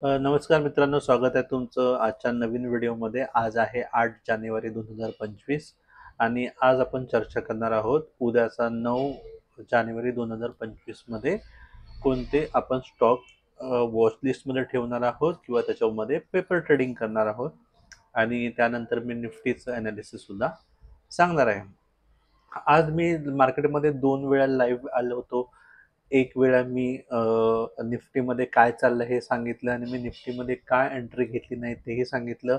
नमस्कार मित्रांनो, स्वागत आहे तुमचं आजच्या नवीन व्हिडिओमध्ये. आज आहे 8 जानेवारी 2025 आणि आज आपण चर्चा करणार आहोत उद्याचा 9 जानेवारी 2025 मध्ये कोणते आपण स्टॉक वॉच लिस्टमध्ये ठेवणार आहोत किंवा त्याच्यामध्ये पेपर ट्रेडिंग करणार आहोत आणि त्यानंतर मी निफ्टीचं ॲनालिसिस सुद्धा सांगणार आहे. आज मी मार्केटमध्ये 2 वेळा लाईव्ह आलो होतो. एक वेळा मी निफ्टीमध्ये काय चाललं हे सांगितलं आणि मी निफ्टीमध्ये काय एंट्री घेतली नाही तेही सांगितलं.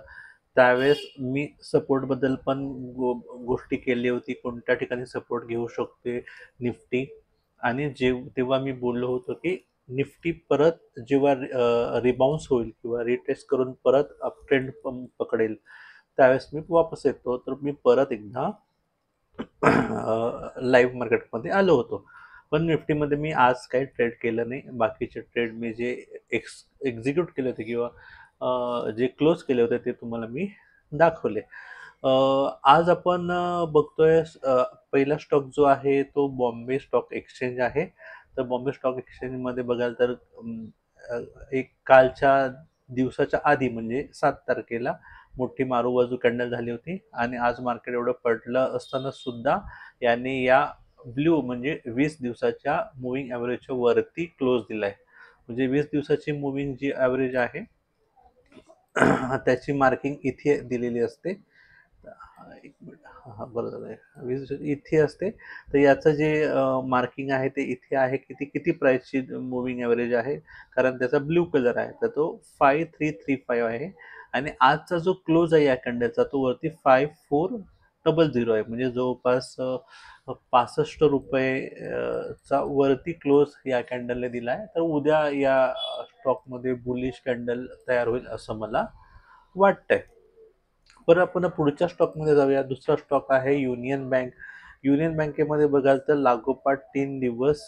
त्यावेळेस मी सपोर्टबद्दल पण गोष्टी केली होती, कोणत्या ठिकाणी सपोर्ट घेऊ शकते निफ्टी. आणि तेव्हा मी बोललो होतो की निफ्टी परत जेव्हा रिबाउन्स होईल किंवा रिटेस्ट करून परत अप ट्रेंड पकडेल त्यावेळेस मी वापस येतो. तर मी परत एकदा लाईव्ह मार्केटमध्ये आलो होतो. पण निफ्टीमध्ये मी आज काही ट्रेड केलं नाही. बाकीचे ट्रेड मी जे एक्झिक्यूट केले होते किंवा जे क्लोज केले होते ते तुम्हाला मी दाखवले. आज आपण बघतोय पहिला स्टॉक जो आहे तो बॉम्बे स्टॉक एक्सचेंज आहे. तर बॉम्बे स्टॉक एक्सचेंजमध्ये बघाल तर एक कालच्या दिवसाच्या आधी म्हणजे 7 तारखेला मोठी मारूबाजू कॅन्डल झाली होती आणि आज मार्केट एवढं पडलं असताना सुद्धा याने या ब्ल्यू म्हणजे 20 दिवसाच्या मुव्हिंग ॲव्हरेजच्या वरती क्लोज दिला आहे. म्हणजे 20 दिवसाची मुव्हिंग जी ॲव्हरेज आहे त्याची मार्किंग इथे दिलेली असते. एक मिनिट, बरं झालं आहे 20 इथे असते. तर याचं जे मार्किंग आहे ते इथे आहे की ती किती प्राईसची मुव्हिंग ॲव्हरेज आहे, कारण त्याचा ब्ल्यू कलर आहे. तर तो 5335 आहे आणि आजचा जो क्लोज आहे या कॅन्डलचा तो वरती 5400 आहे. म्हणजे जवळपास 65 रुपये चा वरती क्लोज या कॅन्डलने दिला आहे. तर उद्या या स्टॉकमध्ये बुलिश कॅन्डल तयार होईल असं मला वाटतंय. बरं, आपण पुढच्या स्टॉकमध्ये जाऊया. दुसरा स्टॉक आहे युनियन बँक. युनियन बँकेमध्ये बघाल तर लागोपाठ 3 दिवस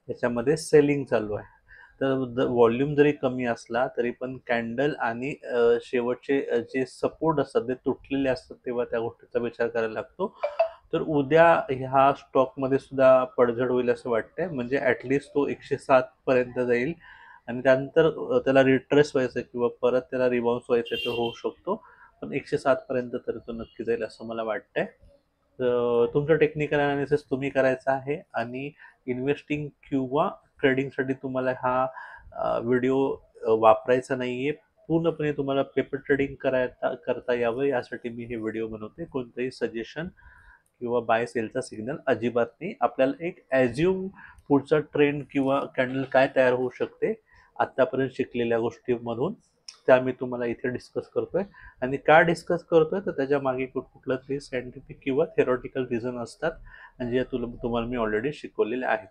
याच्यामध्ये सेलिंग चालू आहे. तर व्हॉल्यूम जरी कमी असला तरी पण कॅन्डल आणि शेवटचे जे सपोर्ट असतात ते तुटलेले असतात, तेव्हा त्या गोष्टीचा विचार करायला लागतो. तर उद्या ह्या स्टॉकमध्ये सुद्धा पडझड होईल असं वाटतंय. म्हणजे ॲटलिस्ट तो 107 पर्यंत जाईल आणि त्यानंतर त्याला रिट्रेस व्हायचं किंवा परत त्याला रिबाउन्स व्हायचं तर होऊ शकतो. पण 107 पर्यंत तर तो नक्की जाईल असं मला वाटतंय. तर तुमचं टेक्निकल अनालिसिस तुम्ही करायचं आहे आणि इन्व्हेस्टिंग किंवा ट्रेडिंगसाठी तुम्हाला हा व्हिडिओ वापरायचा नाहीये. पूर्णपणे तुम्हाला पेपर ट्रेडिंग करता यावं यासाठी मी हे व्हिडिओ बनवते. कोणतंही सजेशन किंवा बाय सेलचा सिग्नल अजिबात नाही. आपल्याला एक ॲज्युम पुढचा ट्रेंड किंवा कॅन्डल काय तयार होऊ शकते आत्तापर्यंत शिकलेल्या गोष्टींमधून, त्या मी तुम्हाला इथे डिस्कस करतोय. आणि का डिस्कस करतोय तर त्याच्या मागे कुठलं तरी सायंटिफिक किंवा थेरॉटिकल रिझन असतात आणि जे तुम्हाला मी ऑलरेडी शिकवलेले आहेत.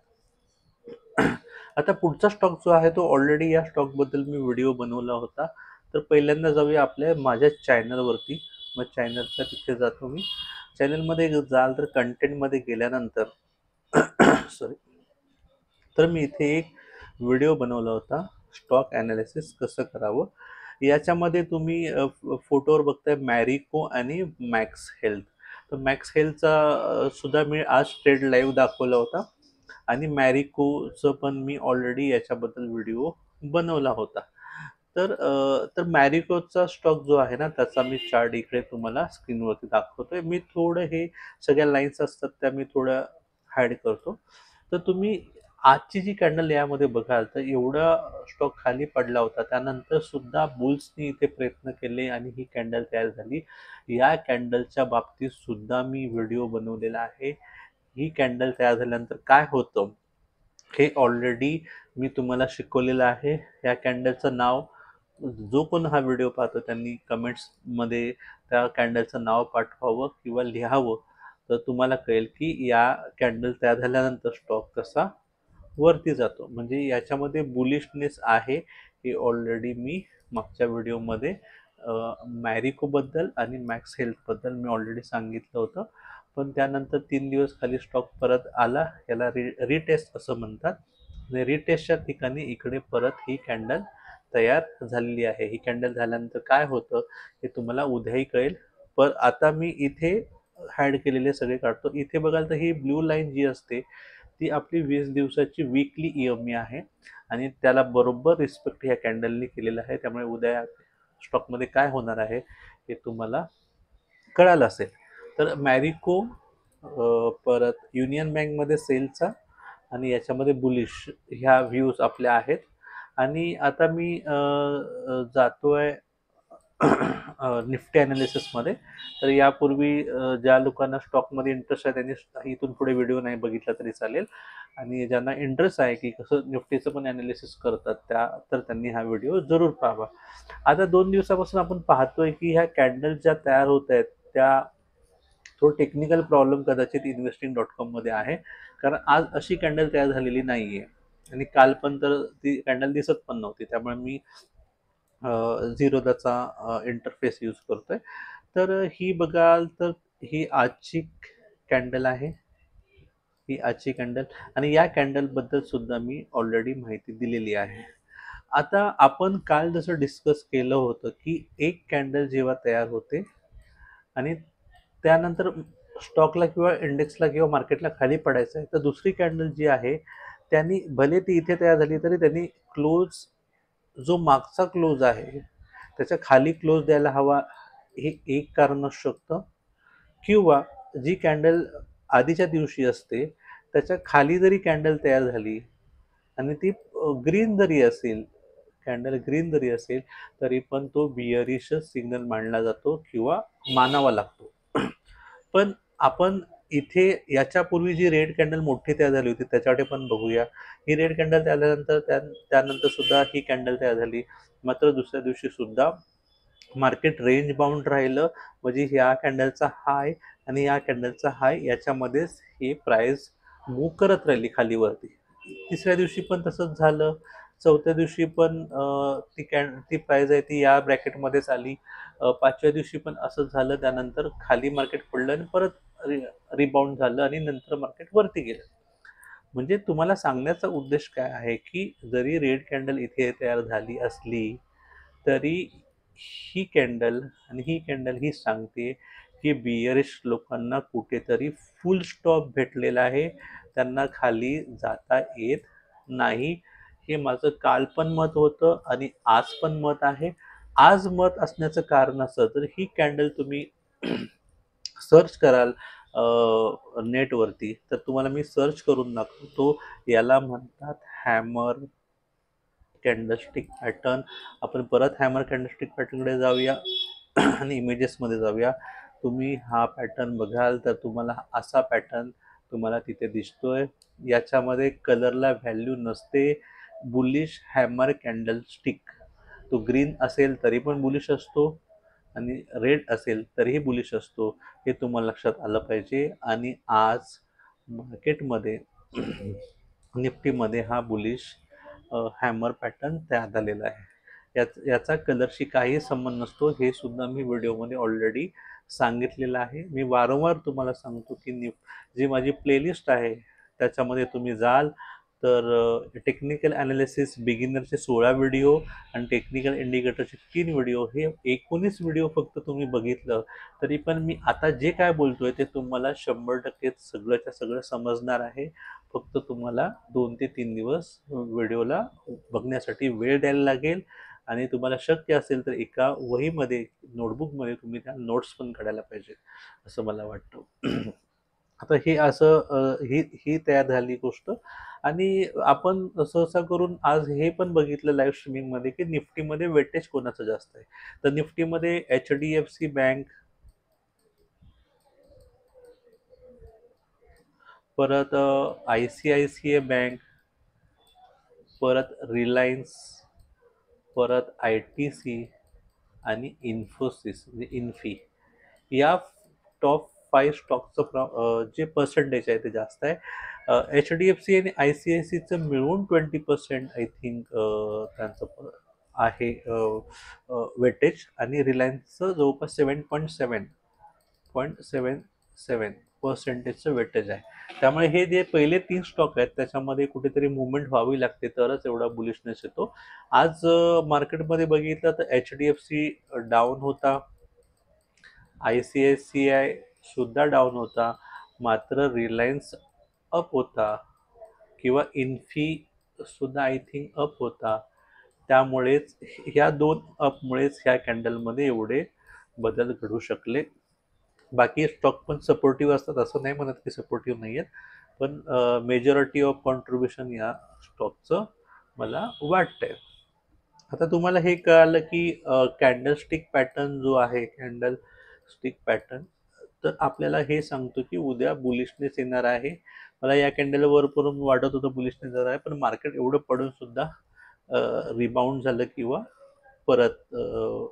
आता पुढचा स्टॉक जो आहे तो ऑलरेडी या स्टॉकबद्दल मी व्हिडिओ बनवला होता. तर पहिल्यांदा जाऊया आपल्या माझ्या चॅनलवरती. मग चॅनलच्या तिथे जातो मी. चॅनलमध्ये जाल तर कंटेंटमध्ये गेल्यानंतर सॉरी, तर मी इथे एक व्हिडिओ बनवला होता, स्टॉक ॲनालिसिस कसं करावं. याच्यामध्ये तुम्ही फोटोवर बघताय मॅरिको आणि मॅक्स हेल्थ. तर मॅक्स हेल्थचा सुद्धा मी आज ट्रेड लाईव्ह दाखवला होता आणि मॅरिकोचं पण मी ऑलरेडी याच्याबद्दल व्हिडिओ बनवला होता. तर मॅरिकोचा स्टॉक जो आहे ना त्याचा मी चार्ट इकडे तुम्हाला स्क्रीनवरती दाखवतोय. मी थोडं हे सगळ्या लाईन्स असतात त्या मी थोड्या हाईड करतो. तर तुम्ही आजची जी कॅन्डल यामध्ये बघाल तर एवढा स्टॉक खाली पडला होता, त्यानंतर सुद्धा बुल्सनी इथे प्रयत्न केले आणि ही कॅन्डल तयार झाली. या कॅन्डलच्या बाबतीत सुद्धा मी व्हिडिओ बनवलेला आहे. ही कॅन्डल तयार झाल्यानंतर काय होतं हे ऑलरेडी मी तुम्हाला शिकवलेलं आहे. या कॅन्डलचं नाव, जो कोण हा व्हिडिओ पाहतो त्यांनी कमेंट्समध्ये त्या कॅन्डलचं नाव पाठवावं किंवा लिहावं. तर तुम्हाला कळेल की या कॅन्डल तयार झाल्यानंतर स्टॉक कसा वरती जातो. म्हणजे याच्यामध्ये बुलिशनेस आहे हे ऑलरेडी मी मागच्या व्हिडिओमध्ये मॅरिकोबद्दल आणि मॅक्स हेल्थबद्दल मी ऑलरेडी सांगितलं होतं. पण त्यानंतर 3 दिवस खाली स्टॉक परत आला. याला रिटेस्ट असं म्हणतात. आणि रिटेस्टच्या ठिकाणी इकडे परत ही कॅन्डल तयार झालेली आहे. ही कॅन्डल झाल्यानंतर काय होतं हे तुम्हाला उद्याही कळेल. पण आता मी इथे हाईड केलेले सगळे काढतो. इथे बघाल तर ही ब्ल्यू लाईन जी असते ती आपली 20 दिवसाची वीकली EMA आहे आणि त्याला बरोबर रिस्पेक्ट ह्या कॅन्डलनी केलेला आहे. त्यामुळे उद्या स्टॉकमध्ये काय होणार आहे हे तुम्हाला कळालं असेल. तर मॅरिको, परत युनियन बँकमध्ये सेलचा आणि याच्यामध्ये बुलिश ह्या व्ह्यूज आपल्या आहेत. आणि आता मी जातोय निफ्टी ॲनालिसिसमध्ये. तर यापूर्वी ज्या लोकांना स्टॉकमध्ये इंटरेस्ट आहे त्यांनी इथून पुढे व्हिडिओ नाही बघितला तरी चालेल, आणि ज्यांना इंटरेस्ट आहे की कसं निफ्टीचं पण ॲनालिसिस करतात तर त्यांनी हा व्हिडिओ जरूर पाहावा. आता 2 दिवसापासून आपण पाहतोय की ह्या कॅन्डल ज्या तयार होत आहेत त्या थोडं टेक्निकल प्रॉब्लेम कदाचित investing.com मध्ये आहे, कारण आज अशी कॅन्डल तयार झालेली नाही आहे आणि काल पण तर ती कॅन्डल दिसत पण नव्हती. त्यामुळे मी झिरोदाचा इंटरफेस यूज करतोय. तर ही बघाल तर ही आजची कॅन्डल आहे, ही आजची कॅन्डल, आणि या कॅन्डलबद्दल सुद्धा मी ऑलरेडी माहिती दिलेली आहे. आता आपण काल जसं डिस्कस केलं होतं की एक कॅन्डल जेव्हा तयार होते आणि त्यानंतर स्टॉकला किंवा इंडेक्सला किंवा मार्केटला खाली पडायचं आहे, तर दुसरी कॅन्डल जी आहे त्यांनी भले ती इथे तयार झाली तरी त्यांनी क्लोज, जो मागचा क्लोज आहे त्याच्या खाली क्लोज द्यायला हवा, हे एक कारण असू शकतं. किंवा जी कॅन्डल आधीच्या दिवशी असते त्याच्या खाली जरी कॅन्डल तयार झाली आणि ती ग्रीन जरी असेल, कॅन्डल ग्रीन जरी असेल, तरी पण तो बिअरिश सिग्नल मानला जातो किंवा मानावा लागतो. पण आपण इथे याच्यापूर्वी जी रेड कॅन्डल मोठी तयार झाली होती त्याच्याकडे पण बघूया. ही रेड कॅन्डल झाल्यानंतर त्यानंतर सुद्धा ही कॅन्डल तयार झाली, मात्र दुसऱ्या दिवशी सुद्धा मार्केट रेंज बाउंड राहिलं. म्हणजे ह्या कॅन्डलचा हाय आणि या कॅन्डलचा हाय याच्यामध्येच हे प्राइस मूव्ह करत राहिली खाली वरती. तिसऱ्या दिवशी पण तसंच झालं. चौथ्या दिवशी पण ती प्राइस आहे ती या ब्रॅकेटमध्येच आली. पाचव्या दिवशी पण असंच झालं. त्यानंतर खाली मार्केट पडलं आणि परत रिबाउंड झालं आणि नंतर मार्केट वरती गेलं. म्हणजे तुम्हाला सांगण्याचा उद्देश काय आहे की जरी रेड कॅन्डल इथे तयार झाली असली तरी ही कॅन्डल आणि ही कॅन्डल ही सांगते की बियरिश लोकांना कुठेतरी फुल स्टॉप भेटलेला आहे, त्यांना खाली जाता येत नाही. हे माझं काल पण मत होतं आणि आज पण मत आहे. आज मत असण्याचं कारण असं, तर ही कॅन्डल तुम्ही सर्च कराल नेटवरती, तर तुम्हाला मी सर्च करून दाखवतो. याला म्हणतात हॅमर कॅन्डलस्टिक पॅटर्न. आपण परत हॅमर कॅन्डलस्टिक पॅटर्नकडे जाऊया आणि इमेजेसमध्ये जाऊया. तुम्ही हा पॅटर्न बघाल तर तुम्हाला असा पॅटर्न तुम्हाला तिथे दिसतोय. याच्यामध्ये कलरला व्हॅल्यू नसते. बुलिश हॅमर कॅन्डलस्टिक, तो ग्रीन असेल तरी पण बुलिश असतो आणि रेड असेल तरीही बुलिश असतो, हे तुम्हाला लक्षात आलं पाहिजे. आणि आज मार्केटमध्ये निफ्टीमध्ये हा बुलिश हॅमर पॅटर्न तयार झालेला आहे. याचा कलरशी काही संबंध नसतो, हे सुद्धा मी व्हिडिओमध्ये ऑलरेडी सांगितलेलं आहे. मी वारंवार तुम्हाला सांगतो की जी माझी प्लेलिस्ट आहे त्याच्यामध्ये तुम्ही जाल तर टेक्निकल ॲनालिसिस बिगिनरचे 16 व्हिडिओ आणि टेक्निकल इंडिकेटरचे 3 व्हिडिओ, हे 19 व्हिडिओ फक्त तुम्ही बघितलं तरी पण मी आता जे काय बोलतोय ते तुम्हाला 100% सगळंच्या सगळं समजणार आहे. फक्त तुम्हाला 2 ते 3 दिवस व्हिडिओला बघण्यासाठी वेळ द्यायला लागेल आणि तुम्हाला शक्य असेल तर एका वहीमध्ये, नोटबुकमध्ये तुम्ही त्या नोट्स पण काढायला पाहिजे, असं मला वाटतं. आता हे असं ही तयार झाली गोष्ट. आणि आपण सहसा करून आज हे पण बघितलं लाईव्ह स्ट्रीमिंगमध्ये की निफ्टीमध्ये वेटेज कोणाचं जास्त आहे. तर निफ्टीमध्ये HDFC बँक, परत ICICI बँक, परत रिलायन्स, परत ITC आणि इन्फोसिस म्हणजे इन्फी, या टॉप 5 स्टॉकचं जे पर्सेंटेज आहे ते जास्त आहे. HDFC आणि ICICIचं मिळून 20% आय थिंक त्यांचं आहे वेटेज, आणि रिलायन्सचं जवळपास 7.77% वेटेज आहे. त्यामुळे हे जे पहिले 3 स्टॉक आहेत त्याच्यामध्ये कुठेतरी मुवमेंट व्हावी लागते तरच एवढा बुलिशनेस येतो. आज मार्केटमध्ये बघितलं तर HDFC डाऊन होता, ICICI सुद्धा डाऊन होता, मात्र रिलायन्स अप होता किंवा इन्फी सुद्धा आय थिंक अप होता. त्यामुळेच ह्या 2 अपमुळेच ह्या कॅन्डलमध्ये एवढे बदल घडू शकले. बाकी स्टॉक पण सपोर्टिव्ह असतात, असं नाही म्हणत की सपोर्टिव्ह नाही आहेत, पण मेजॉरिटी ऑफ कॉन्ट्रीब्युशन या स्टॉकचं मला वाटतंय. आता तुम्हाला हे कळालं की कॅन्डल स्टिक पॅटर्न जो आहे, कॅन्डल स्टिक पॅटर्न, तर आपल्याला हे सांगतो की उद्या बुलिशनेस येणार आहे. मला या कॅन्डल वरपर्यंत वाटत होतं बुलिशनेस येणार आहे, पण मार्केट एवढं पडून सुद्धा रिबाउंड झालं किंवा परत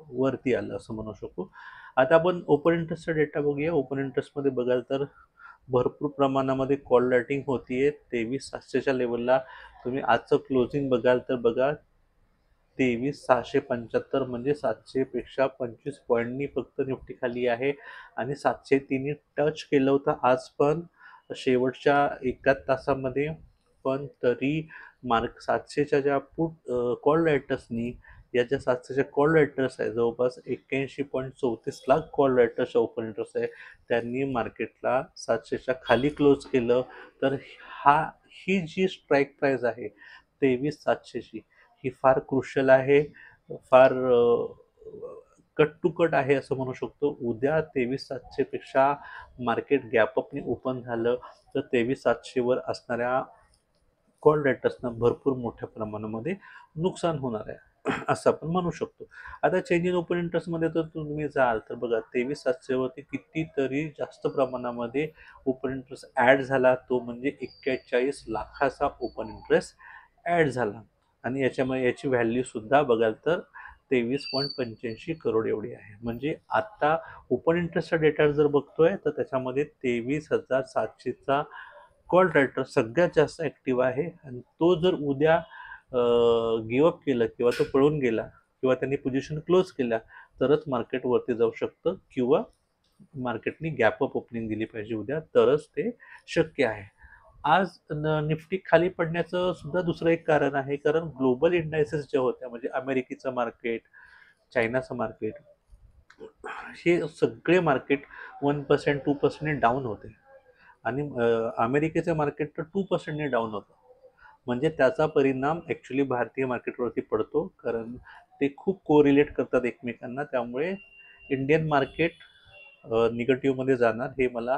वरती आलं असं म्हणू शकू. आता आपण ओपन इंटरेस्टचा डेटा बघूया. ओपन इंटरेस्टमध्ये बघाल तर भरपूर प्रमाणामध्ये कॉल रायटिंग होतीये 23,700च्या लेवलला. तुम्ही आजचं क्लोजिंग बघाल तर बघा 23,675, म्हणजे 700 पेक्षा 25 पॉईंटनी फक्त निफ्टी खाली आहे आणि 703 टच केलं होतं आज पण शेवटच्या एकाच तासामध्ये. पण तरी मार्क 700च्या ज्या पुट कॉल रायटर्सनी, या ज्या 700च्या कॉल रायटर्स आहे, जवळपास 81.34 लाख कॉल रायटर्सच्या ओपन इंटरेस्ट आहे, त्यांनी मार्केटला 700च्या खाली क्लोज केलं. तर ही जी स्ट्राईक प्राईस आहे 23,700ची, ही फार क्रुशल आहे, फार कट टू कट आहे असं म्हणू शकतो. उद्या 23,700 पेक्षा मार्केट गॅपअपने ओपन झालं तर 23,700 असणाऱ्या कॉल रायटर्सना भरपूर मोठ्या प्रमाणामध्ये नुकसान होणार आहे असं आपण म्हणू शकतो. आता चेंज इन ओपन इंटरेस्टमध्ये तर तुम्ही जाल तर बघा 23,700वरती कितीतरी जास्त प्रमाणामध्ये ओपन इंटरेस्ट ॲड झाला, तो म्हणजे 41 लाखाचा ओपन इंटरेस्ट ॲड झाला. आणि याच्यामुळे याची व्हॅल्यूसुद्धा बघाल तर 23.85 करोड एवढी आहे. म्हणजे आत्ता ओपन इंटरेस्टचा डेटा जर बघतोय तर त्याच्यामध्ये 23,700चा कॉल रायटर सगळ्यात जास्त ॲक्टिव्ह आहे. आणि तो जर उद्या गिवअप केलं किंवा तो पळून गेला किंवा त्यांनी पोझिशन क्लोज केल्या तरच मार्केट वरती जाऊ शकतं, किंवा मार्केटनी गॅपअप ओपनिंग दिली पाहिजे उद्या, तरच ते शक्य आहे. आज निफ्टी खाली पडण्याचं सुद्धा दुसरं एक कारण आहे, कारण ग्लोबल इंडायसेस ज्या होत्या, म्हणजे अमेरिकेचं मार्केट, चायनाचं मार्केट, हे सगळे मार्केट 1% 2% डाऊन होते. आणि अमेरिकेचं मार्केट तर 2%ने डाऊन होतं. म्हणजे त्याचा परिणाम ॲक्च्युली भारतीय मार्केटवरती पडतो, कारण ते खूप कोरिलेट करतात एकमेकांना. त्यामुळे इंडियन मार्केट निगेटिव्हमध्ये जाणार हे मला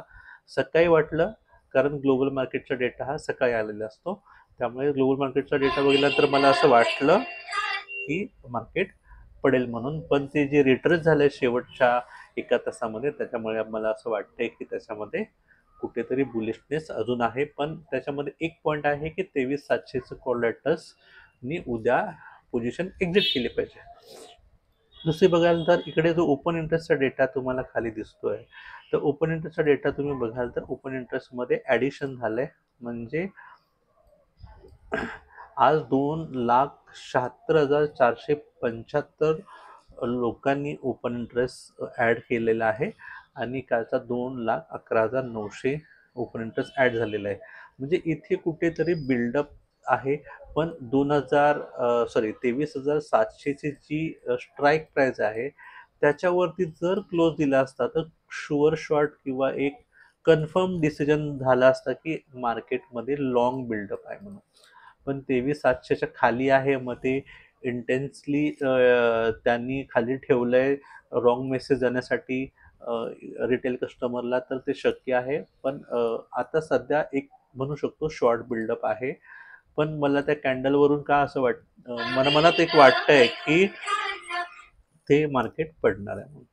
सकाळी वाटलं, कारण ग्लोबल मार्केटचा डेटा हा सकाळी आलेला असतो. त्यामुळे ग्लोबल मार्केटचा डेटा बघितल्यानंतर मला असं वाटलं की मार्केट पडेल म्हणून, पण ते जे रिट्रेस झालं शेवटच्या एका तासामध्ये, त्याच्यामुळे मला असं वाटतंय की त्याच्यामध्ये कुठेतरी बुलिशनेस अजून आहे. पण त्याच्यामध्ये एक पॉईंट आहे की 23,700चं कॉल रायटर्सनी उद्या पोझिशन एक्झिट केली पाहिजे. दुसरी बघाल तर इकडे जो ओपन इंटरेस्टचा डेटा तुम्हाला खाली दिसतोय, तर ओपन इंटरेस्टचा डेटा तुम्ही बघाल तर ओपन इंटरेस्टमध्ये ॲडिशन झालंय. म्हणजे आज 2,76,475 लोकांनी ओपन इंटरेस्ट ॲड केलेला आहे आणि कालचा 2,11,900 ओपन इंटरेस्ट ॲड झालेला आहे. म्हणजे इथे कुठेतरी बिल्डअप आहे. पण 23,700ची जी स्ट्राईक प्राईस आहे त्याच्यावरती जर क्लोज दिला असता तर शुअर शॉर्ट किंवा एक कन्फर्म डिसिजन झाला असता की मार्केटमध्ये लॉंग बिल्डअप आहे म्हणून. पण 23,700च्या खाली आहे, मग ते इंटेन्सली त्यांनी खाली ठेवलंय रॉंग मेसेज जाण्यासाठी रिटेल कस्टमरला, तर ते शक्य आहे. पण आता सध्या एक म्हणू शकतो शॉर्ट बिल्डअप आहे. पण मला त्या कॅन्डलवरून का असं मला मनात एक वाटतंय की ते मार्केट पडणार आहे म्हणून.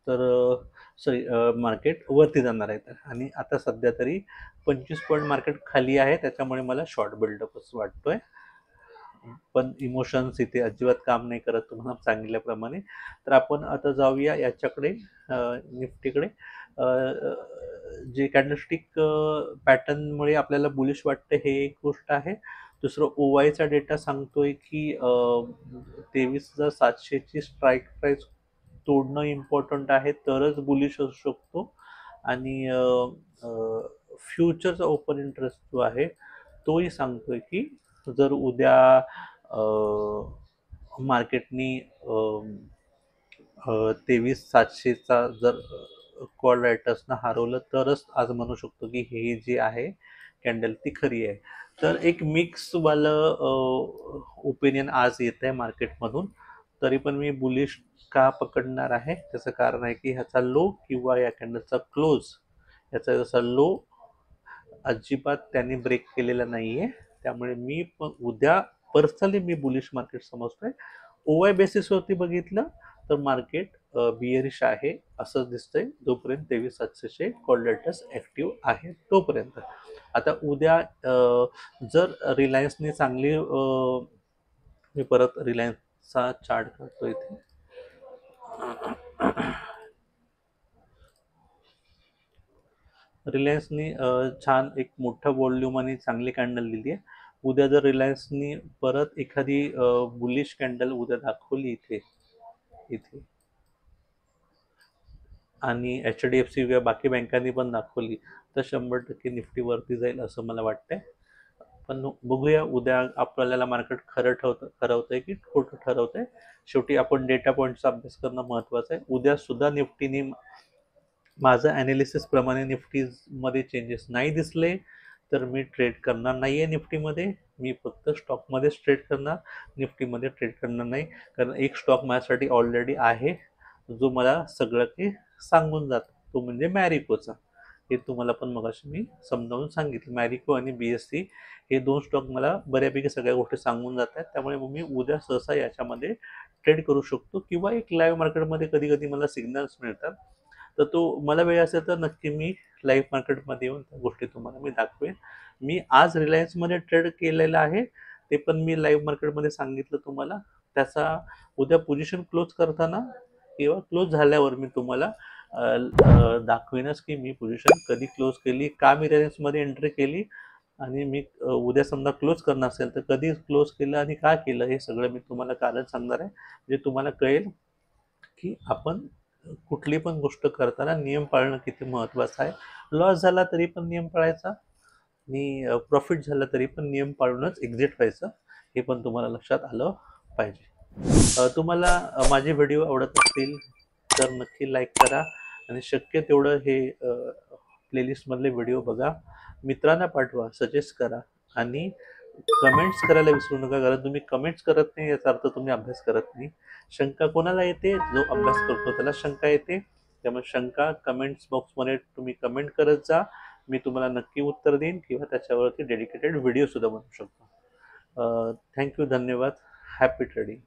तर सॉरी, मार्केट वरती जाणार आहे. आणि आता सध्या तरी 25 पॉईंट मार्केट खाली आहे, त्याच्यामुळे मला शॉर्ट बिल्डअपच वाटतोय. पण इमोशन्स इथे अजिबात काम नाही करत तुम्हाला सांगितल्याप्रमाणे. तर आपण आता जाऊया याच्याकडे, निफ्टीकडे. जे कॅन्डलस्टिक पॅटर्नमुळे आपल्याला बुलिश वाटतं हे एक गोष्ट आहे. दुसरं ओवायचा डेटा सांगतोय की 23,700ची स्ट्राईक प्राईस तोडणं इम्पॉर्टंट आहे, तरच बुलिश असू शकतो. आणि फ्युचरचा ओपन इंटरेस्ट जो आहे तोही सांगतोय की जर उद्या मार्केटनी 23,700चा जर कॉल रायटर्सना हरवलं तरच आज म्हणू शकतो की ही जी आहे कॅन्डल ती खरी आहे. तर एक मिक्सवालं ओपिनियन आज येत आहे मार्केटमधून. तरी पण मी बुलिश का पकडणार आहे, त्याचं कारण आहे की ह्याचा लो किंवा या कॅन्डलचा क्लोज, याचा जसा लो अजिबात त्यांनी ब्रेक केलेला नाहीये. त्यामुळे मी पण उद्या पर्सनली मी बुलिश मार्केट समजतोय. ओवाय बेसिसवरती बघितलं तर मार्केट बियरिश आहे असं दिसतंय, जोपर्यंत 23,700 कॉल लेटर्स ऍक्टिव्ह आहे तोपर्यंत. आता उद्या जर रिलायन्सने चांगली मी परत रिलायन्सचा चार्ट करतो इथे. रिलायन्सनी छान एक मोठं व्हॉल्यूम आणि चांगली कॅन्डल दिली आहे. उद्या जर रिलायन्सनी परत एखादी बुलिश कॅन्डल उद्या दाखवली इथे इथे आणि HDFC किंवा बाकी बँकांनी पण दाखवली, तर 100% निफ्टी वरती जाईल असं मला वाटतंय. पण बघूया उद्या आपल्याला मार्केट ठरवतंय की खोटं ठरवतंय. शेवटी आपण डेटा पॉईंटचा अभ्यास करणं महत्वाचं आहे. उद्या सुद्धा निफ्टीने माझं ॲनालिसिस प्रमाणे निफ्टीमध्ये चेंजेस नाही दिसले तर मी ट्रेड करणार नाहीये निफ्टीमध्ये. मी फक्त स्टॉकमध्येच ट्रेड करणार, निफ्टीमध्ये ट्रेड करणार नाही. कारण एक स्टॉक माझ्यासाठी ऑलरेडी आहे जो मला सगळं काही सांगून जातो, तो म्हणजे मॅरिकोचा. हे तुम्हाला पण मगाशी मी समजावून सांगितलं. मॅरिको आणि BSE हे दोन स्टॉक मला बऱ्यापैकी सगळ्या गोष्टी सांगून जात आहेत. त्यामुळे मग मी उद्या सहसा याच्यामध्ये ट्रेड करू शकतो किंवा एक लाईव्ह मार्केटमध्ये कधी कधी मला सिग्नल्स मिळतात, तर तो मला वेळ असेल तर नक्की मी लाईव्ह मार्केटमध्ये येऊन त्या गोष्टी तुम्हाला मी दाखवेन. मी आज रिलायन्समध्ये ट्रेड केलेलं आहे, ते पण मी लाईव्ह मार्केटमध्ये सांगितलं तुम्हाला. त्याचा उद्या पोझिशन क्लोज करताना किंवा क्लोज झाल्यावर मी तुम्हाला दाखवेनच की मी पोझिशन कधी क्लोज केली, का मी रिलायन्समध्ये एंट्री केली, आणि मी उद्या समजा क्लोज करणार असेल तर कधी क्लोज केलं आणि का केलं, हे सगळं मी तुम्हाला कारण सांगणार आहे. म्हणजे तुम्हाला कळेल की आपण कुठली पण गोष्ट करताना नियम पाळणं किती महत्वाचं आहे. लॉस झाला तरी पण नियम पाळायचा आणि प्रॉफिट झालं तरी पण नियम पाळूनच एक्झिट व्हायचं, हे पण तुम्हाला लक्षात आलं पाहिजे. तुम्हाला माझे व्हिडिओ आवडत असतील तर नक्की लाईक करा आणि शक्य तेवढं हे प्लेलिस्टमधले व्हिडिओ बघा, मित्रांना पाठवा, सजेस्ट करा आणि कमेंट्स करायला विसरू नका. कारण तुम्ही कमेंट्स करत नाही याचा अर्थ तुम्ही अभ्यास करत नाही. शंका कोणाला येते? जो अभ्यास करतो त्याला शंका येते. त्यामुळे शंका कमेंट्स बॉक्समध्ये तुम्ही कमेंट करत जा, मी तुम्हाला नक्की उत्तर देईन किंवा त्याच्यावरती डेडिकेटेड व्हिडिओ सुद्धा बनवू शकतो. थँक्यू, धन्यवाद. Happy trading.